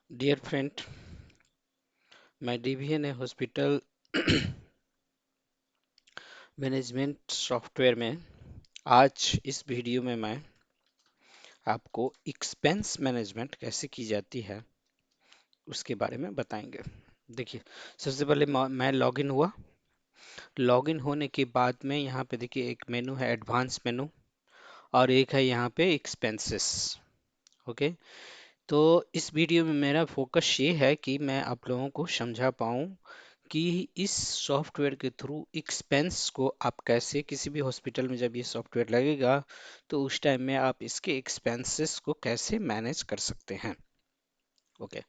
Dear friend, मैं डीवीएनए hospital management software में आज इस वीडियो में मैं आपको एक्सपेंस मैनेजमेंट कैसे की जाती है उसके बारे में बताएंगे। देखिए, सबसे पहले मैं लॉगिन हुआ। लॉगिन होने के बाद में यहाँ पे देखिए एक मेनू है, एडवांस मेनू, और एक है यहाँ पे एक्सपेंसेस। ओके, तो इस वीडियो में मेरा फोकस ये है कि मैं आप लोगों को समझा पाऊँ कि इस सॉफ्टवेयर के थ्रू एक्सपेंस को आप कैसे, किसी भी हॉस्पिटल में जब ये सॉफ्टवेयर लगेगा तो उस टाइम में आप इसके एक्सपेंसेस को कैसे मैनेज कर सकते हैं। ओके,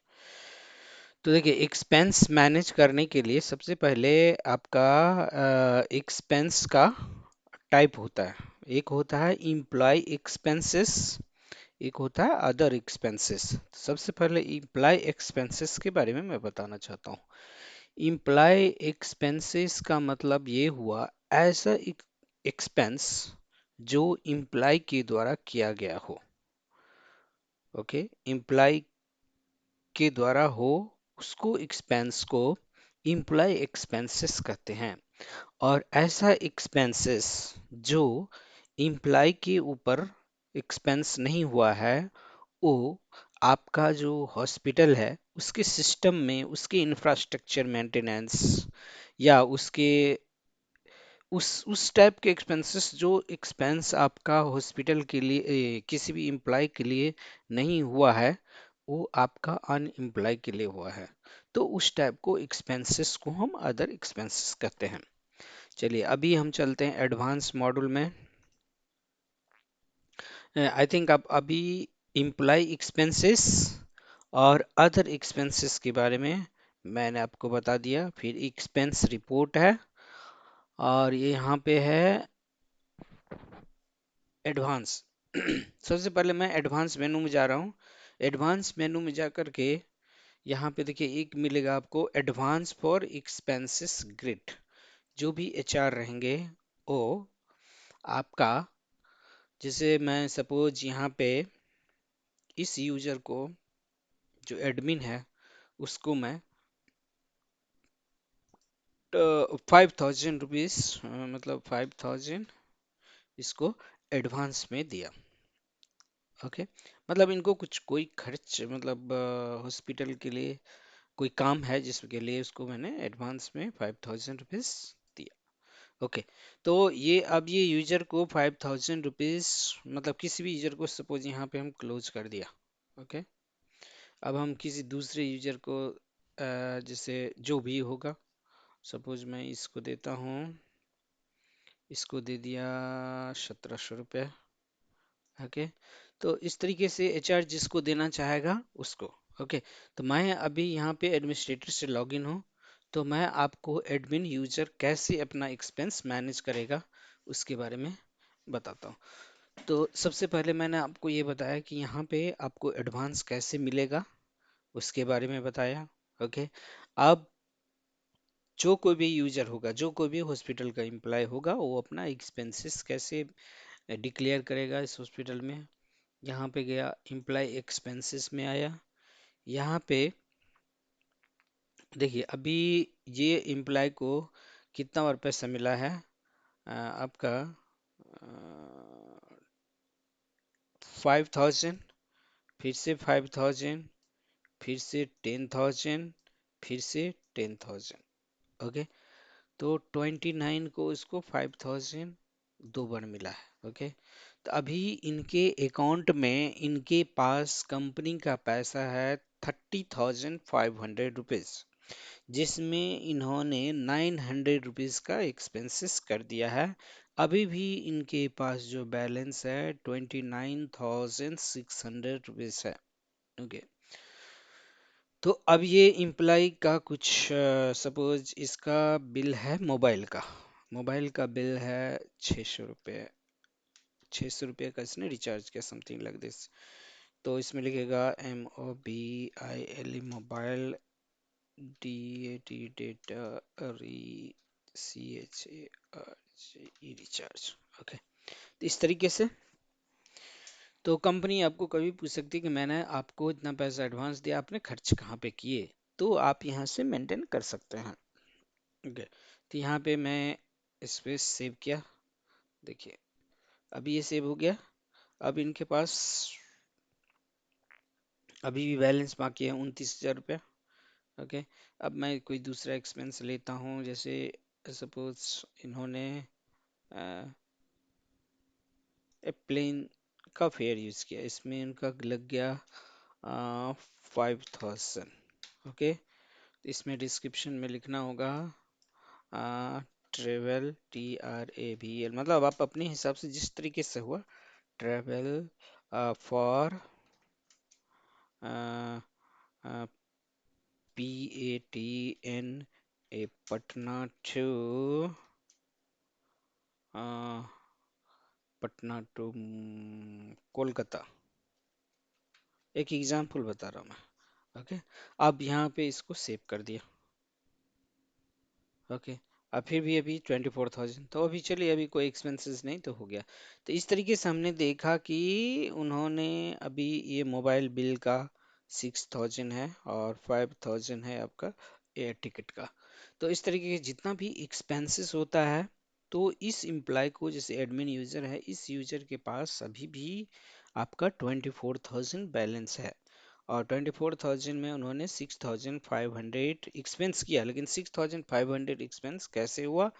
तो देखिए एक्सपेंस मैनेज करने के लिए सबसे पहले आपका एक्सपेंस का टाइप होता है। एक होता है इम्प्लॉय एक्सपेंसेस, एक होता है अदर एक्सपेंसेस। सबसे पहले इम्प्लॉय एक्सपेंसेस के बारे में मैं बताना चाहता हूँ। इम्प्लॉय एक्सपेंसेस का मतलब ये हुआ ऐसा एक्सपेंस जो इम्प्लॉय के द्वारा किया गया हो। ओके, इम्प्लॉय के द्वारा हो उसको एक्सपेंस को इम्प्लॉय एक्सपेंसेस कहते हैं। और ऐसा एक्सपेंसेस जो इम्प्लॉय के ऊपर एक्सपेंस नहीं हुआ है, वो आपका जो हॉस्पिटल है उसके सिस्टम में, उसके इंफ्रास्ट्रक्चर मेंटेनेंस या उसके उस टाइप के एक्सपेंसेस, जो एक्सपेंस आपका हॉस्पिटल के लिए किसी भी एम्प्लॉय के लिए नहीं हुआ है, वो आपका अनएम्प्लॉय के लिए हुआ है। तो उस टाइप को एक्सपेंसेस को हम अदर एक्सपेंसेस कहते हैं। चलिए अभी हम चलते हैं एडवांस मॉड्यूल में। आई थिंक आप अभी एम्प्लॉय एक्सपेंसेस और अदर एक्सपेंसेस के बारे में मैंने आपको बता दिया। फिर एक्सपेंस रिपोर्ट है, और ये यहाँ पे है एडवांस। सबसे पहले मैं एडवांस मेनू में जा रहा हूँ। एडवांस मेनू में जा करके यहाँ पे देखिए एक मिलेगा आपको एडवांस फॉर एक्सपेंसेस ग्रिड। जो भी एचआर रहेंगे वो आपका, जैसे मैं सपोज यहाँ पे इस यूजर को, जो एडमिन है, उसको मैं 5,000 रुपीज, मतलब 5,000 इसको एडवांस में दिया। ओके, मतलब इनको कुछ कोई खर्च, मतलब हॉस्पिटल के लिए कोई काम है जिसके लिए उसको मैंने एडवांस में 5,000 रुपीज दिया। ओके, तो ये अब ये यूजर को 5,000 रुपीज, मतलब किसी भी यूजर को सपोज यहाँ पे हम क्लोज कर दिया। ओके, अब हम किसी दूसरे यूजर को जैसे जो भी होगा, सपोज मैं इसको देता हूँ, इसको दे दिया 1,700 रुपये। ओके, तो इस तरीके से एचआर जिसको देना चाहेगा उसको। ओके, तो मैं अभी यहाँ पे एडमिनिस्ट्रेटर से लॉगिन हूँ, तो मैं आपको एडमिन यूजर कैसे अपना एक्सपेंस मैनेज करेगा उसके बारे में बताता हूँ। तो सबसे पहले मैंने आपको ये बताया कि यहाँ पे आपको एडवांस कैसे मिलेगा उसके बारे में बताया। ओके, अब जो कोई भी यूजर होगा, जो कोई भी हॉस्पिटल का एम्प्लॉय होगा, वो अपना एक्सपेंसेस कैसे डिक्लेयर करेगा इस हॉस्पिटल में। यहाँ पे गया, एम्प्लॉय एक्सपेंसेस में आया। यहाँ पे देखिए अभी ये एम्प्लॉय को कितना और पैसा मिला है, आपका 5,000, फिर से 5,000, फिर से 10,000, फिर से 10,000। ओके, तो 29 को इसको 5,000 दो बार मिला है। ओके, तो अभी इनके अकाउंट में, इनके पास कंपनी का पैसा है 30,500 रुपीज, जिसमें इन्होंने 900 रुपीज का एक्सपेंसेस कर दिया है। अभी भी इनके पास जो बैलेंस है 29,600 रुपीज है। ओके, तो अब ये इम्प्लाई का कुछ, सपोज इसका बिल है मोबाइल का। मोबाइल का बिल है 600 रुपये। 600 रुपये का इसने रिचार्ज किया, समथिंग लाइक दिस। तो इसमें लिखेगा MOBILE मोबाइल, DAT डेटा, री CHARGE रिचार्ज। ओके, तो इस तरीके से। तो कंपनी आपको कभी पूछ सकती है कि मैंने आपको इतना पैसा एडवांस दिया, आपने खर्च कहाँ पे किए, तो आप यहाँ से मेंटेन कर सकते हैं। ओके, तो यहाँ पे मैं इस पे सेव किया, देखिए अभी ये सेव हो गया। अब इनके पास अभी भी बैलेंस बाकी है 29,000 रुपया। ओके, अब मैं कोई दूसरा एक्सपेंस लेता हूँ, जैसे सपोज इन्होंने प्लेन का फेयर यूज़ किया, इसमें इनका लग गया 5,000। ओके, इसमें डिस्क्रिप्शन में लिखना होगा ट्रेवल TRAVL, मतलब आप अपने हिसाब से जिस तरीके से हुआ, travel for PATNA Patna to Patna to Kolkata, एक एग्जांपल बता रहा हूँ मैं। ओके, अब यहाँ पे इसको सेव कर दिया। ओके, अब फिर भी अभी 24,000, तो अभी चलिए अभी कोई एक्सपेंसेस नहीं तो हो गया। तो इस तरीके से हमने देखा कि उन्होंने अभी ये मोबाइल बिल का 6,000 है और 5,000 है आपका एयर टिकट का। तो इस तरीके के जितना भी एक्सपेंसेस होता है, तो इस एम्प्लॉय को, जैसे एडमिन यूजर है, इस यूजर के पास अभी भी आपका 24,000 बैलेंस है। और 24,000 में उन्होंने 6,500 एक्सपेंस किया, लेकिन 6,500 एक्सपेंस कैसे हुआ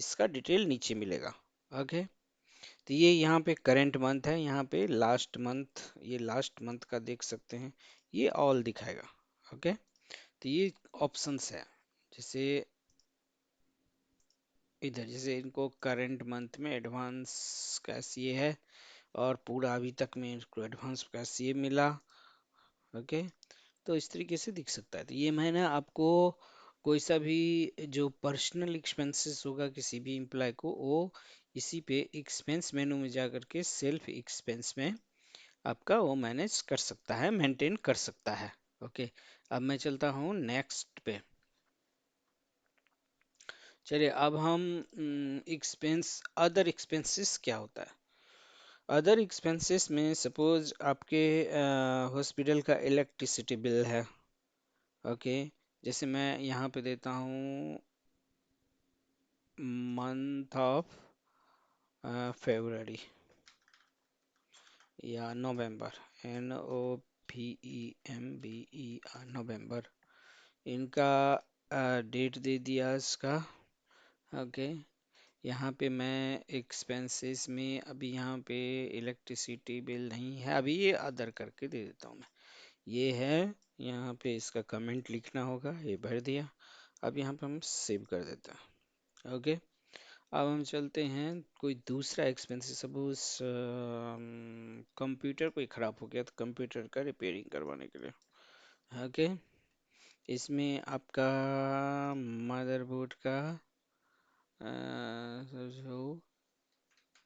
इसका डिटेल नीचे मिलेगा। ओके, तो ये यहाँ पे करंट मंथ है, यहाँ पे लास्ट मंथ, ये लास्ट मंथ का देख सकते हैं, ये ऑल दिखाएगा। ओके, तो ये ऑप्शंस है, जैसे इधर जैसे इनको करंट मंथ में एडवांस कैश ये है, और पूरा अभी तक में इनको एडवांस कैश ये मिला। ओके, तो इस तरीके से दिख सकता है। तो ये मैंने आपको कोई सा भी जो पर्सनल एक्सपेंसेस होगा किसी भी एम्प्लॉय को, वो इसी पे एक्सपेंस मेनू में जा करके सेल्फ एक्सपेंस में आपका वो मैनेज कर सकता है, मेंटेन कर सकता है। ओके, अब मैं चलता हूँ नेक्स्ट पे। चलिए अब हम एक्सपेंस, अदर एक्सपेंसेस क्या होता है। अदर एक्सपेंसेस में सपोज आपके हॉस्पिटल का इलेक्ट्रिसिटी बिल है। ओके, जैसे मैं यहाँ पे देता हूँ मंथ ऑफ फेब्रुअरी या नवंबर, NOVEMBER, नवंबर, इनका डेट दे दिया इसका। ओके, यहाँ पे मैं एक्सपेंसेस में अभी यहाँ पे इलेक्ट्रिसिटी बिल नहीं है, अभी ये अदर करके दे देता हूँ मैं, ये है। यहाँ पे इसका कमेंट लिखना होगा, ये भर दिया। अब यहाँ पे हम सेव कर देते हैं। ओके, अब हम चलते हैं कोई दूसरा एक्सपेंसिव, सपोज कंप्यूटर कोई ख़राब हो गया, तो कंप्यूटर का रिपेयरिंग करवाने के लिए। ओके, इसमें आपका मदरबोर्ड का जो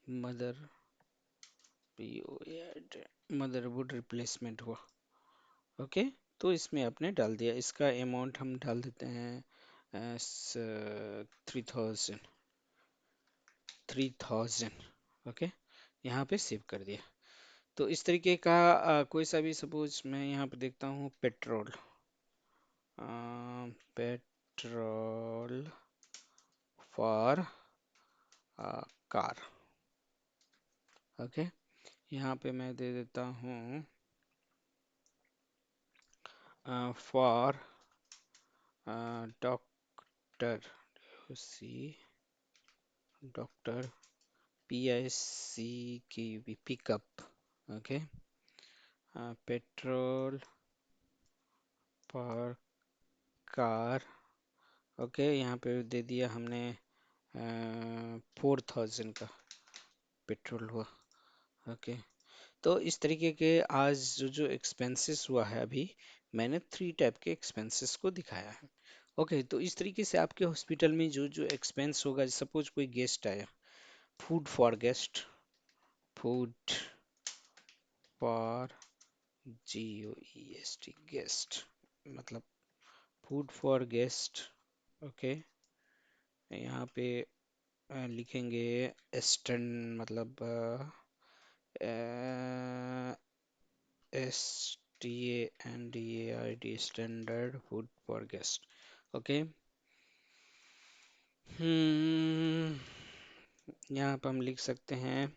मदर मदरबोर्ड रिप्लेसमेंट हुआ। ओके, तो इसमें आपने डाल दिया, इसका अमाउंट हम डाल देते हैं 3,000। ओके, यहाँ पे सेव कर दिया। तो इस तरीके का कोई सा भी, सपोज मैं यहाँ पे देखता हूँ petrol, petrol for car. Okay, यहाँ पे मैं दे देता हूँ for doctor, see doctor PICQ pickup. Okay, petrol पर कार। ओके, यहाँ पे दे दिया हमने 4,000 का पेट्रोल हुआ। ओके, तो इस तरीके के आज जो जो एक्सपेंसेस हुआ है, अभी मैंने 3 टाइप के एक्सपेंसेस को दिखाया है। ओके, तो इस तरीके से आपके हॉस्पिटल में जो जो एक्सपेंस होगा, सपोज कोई गेस्ट आया, food for guest, food for GOEST guest, मतलब फूड फॉर गेस्ट। ओके, यहाँ पे लिखेंगे स्टैंड, मतलब STANDARD standard food for guest. Okay. हम्म यहाँ पर हम लिख सकते हैं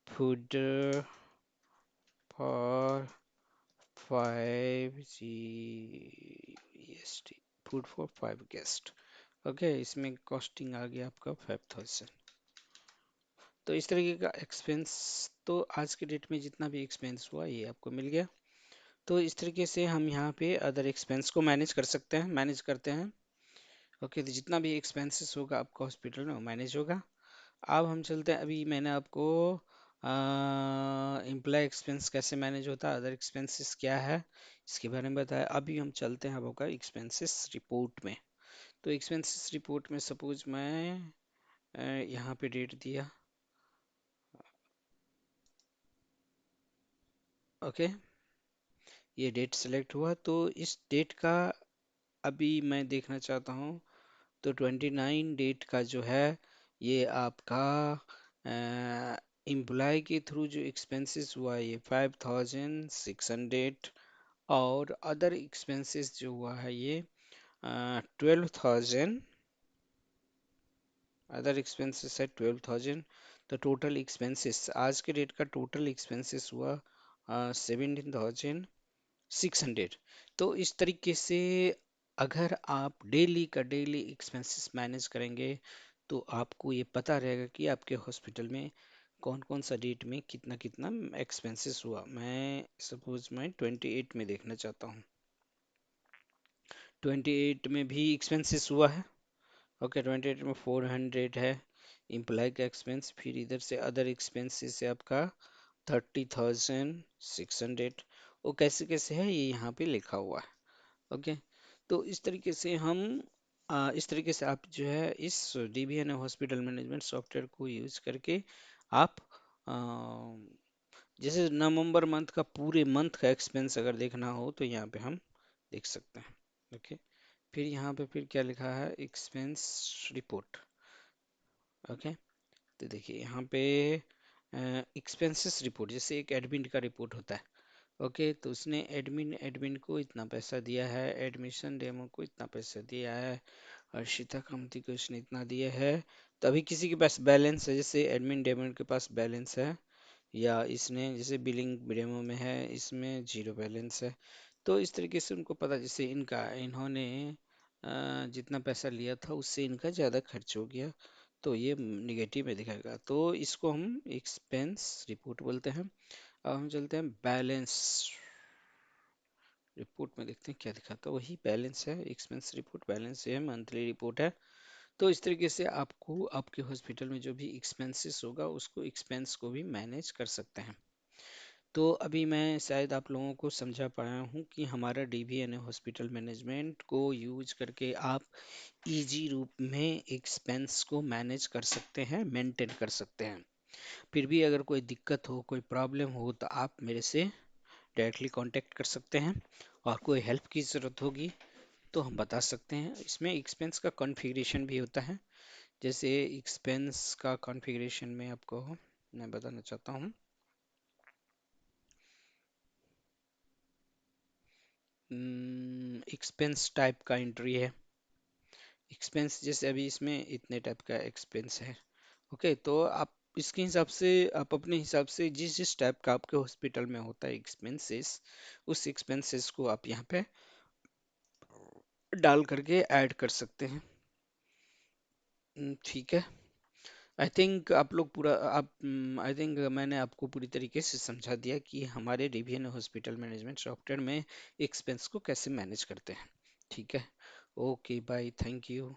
food for 5 GST, food for 5 guest. Okay, इसमें कॉस्टिंग आ गया आपका 5,000। तो इस तरीके का एक्सपेंस, तो आज के डेट में जितना भी एक्सपेंस हुआ ये आपको मिल गया। तो इस तरीके से हम यहाँ पे अदर एक्सपेंस को मैनेज कर सकते हैं, मैनेज करते हैं। ओके, तो जितना भी एक्सपेंसेस होगा आपका हॉस्पिटल में वो मैनेज होगा। अब हम चलते हैं, अभी मैंने आपको एम्प्लॉय एक्सपेंस कैसे मैनेज होता है, अदर एक्सपेंसेस क्या है इसके बारे में बताया। अभी हम चलते हैं अब होगा एक्सपेंसेस रिपोर्ट में। तो एक्सपेंसेस रिपोर्ट में सपोज मैं यहाँ पे डेट दिया। ओके, ये डेट सेलेक्ट हुआ, तो इस डेट का अभी मैं देखना चाहता हूँ। तो 29 डेट का जो है ये आपका एम्प्लॉय के थ्रू जो एक्सपेंसेस हुआ ये 5,600, और अदर एक्सपेंसेस जो हुआ है ये 12,000। अदर एक्सपेंसेस है 12,000। तो टोटल एक्सपेंसेस आज के डेट का टोटल एक्सपेंसेस हुआ 17,600। तो इस तरीके से अगर आप डेली का डेली एक्सपेंसेस मैनेज करेंगे तो आपको ये पता रहेगा कि आपके हॉस्पिटल में कौन कौन सा डेट में कितना कितना एक्सपेंसेस हुआ। मैं सपोज मैं 28 में देखना चाहता हूँ, 28 में भी एक्सपेंसेस हुआ है। ओके, 28 में 400 है एम्प्लॉय का एक्सपेंस, फिर इधर से अदर एक्सपेंसेस है आपका 30,600। वो कैसे कैसे है ये यहाँ पे लिखा हुआ है। ओके, तो इस तरीके से हम इस तरीके से आप जो है इस DBNA हॉस्पिटल मैनेजमेंट सॉफ्टवेयर को यूज करके आप अ, जैसे नवंबर मंथ का पूरे मंथ का एक्सपेंस अगर देखना हो तो यहाँ पे हम देख सकते हैं। ओके, फिर यहाँ पे फिर क्या लिखा है, एक्सपेंस रिपोर्ट। ओके, तो देखिए यहाँ पे एक्सपेंसेस रिपोर्ट जैसे एक एडमिन का रिपोर्ट होता है। ओके, तो उसने एडमिन एडमिन को इतना पैसा दिया है, एडमिशन डेमो को इतना पैसा दिया है, हर्षिता कामती को इसने इतना दिया है। तो अभी किसी के पास बैलेंस है, जैसे एडमिन डेमो के पास बैलेंस है, या इसने जैसे बिलिंग डेमो में है इसमें जीरो बैलेंस है। तो इस तरीके से उनको पता, जैसे इनका इन्होंने जितना पैसा लिया था उससे इनका ज़्यादा खर्च हो गया, तो ये निगेटिव में दिखाएगा, तो इसको हम एक्सपेंस रिपोर्ट बोलते हैं। अब हम चलते हैं बैलेंस रिपोर्ट में, देखते हैं क्या दिखाता है। वही बैलेंस है, एक्सपेंस रिपोर्ट बैलेंस है, मंथली रिपोर्ट है। तो इस तरीके से आपको आपके हॉस्पिटल में जो भी एक्सपेंसेस होगा उसको एक्सपेंस को भी मैनेज कर सकते हैं। तो अभी मैं शायद आप लोगों को समझा पाया हूँ कि हमारा DBNA हॉस्पिटल मैनेजमेंट को यूज करके आप इजी रूप में एक्सपेंस को मैनेज कर सकते हैं, मेंटेन कर सकते हैं। फिर भी अगर कोई दिक्कत हो, कोई प्रॉब्लम हो, तो आप मेरे से डायरेक्टली कांटेक्ट कर सकते हैं, और कोई हेल्प की ज़रूरत होगी तो हम बता सकते हैं। इसमें एक्सपेंस का कॉन्फ़िगरेशन भी होता है, जैसे एक्सपेंस का कॉन्फ़िगरेशन में आपको मैं बताना चाहता हूँ। एक्सपेंस टाइप का एंट्री है, एक्सपेंस जैसे अभी इसमें इतने टाइप का एक्सपेंस है। ओके, तो आप इसके हिसाब से, आप अपने हिसाब से जिस जिस टाइप का आपके हॉस्पिटल में होता है एक्सपेंसेस, उस एक्सपेंसेस को आप यहाँ पे डाल करके ऐड कर सकते हैं। ठीक है। आई थिंक आप लोग पूरा आप आई थिंक मैंने आपको पूरी तरीके से समझा दिया कि हमारे DBNA हॉस्पिटल मैनेजमेंट सॉफ्टवेयर में एक्सपेंस को कैसे मैनेज करते हैं। ठीक है, ओके बाय, थैंक यू।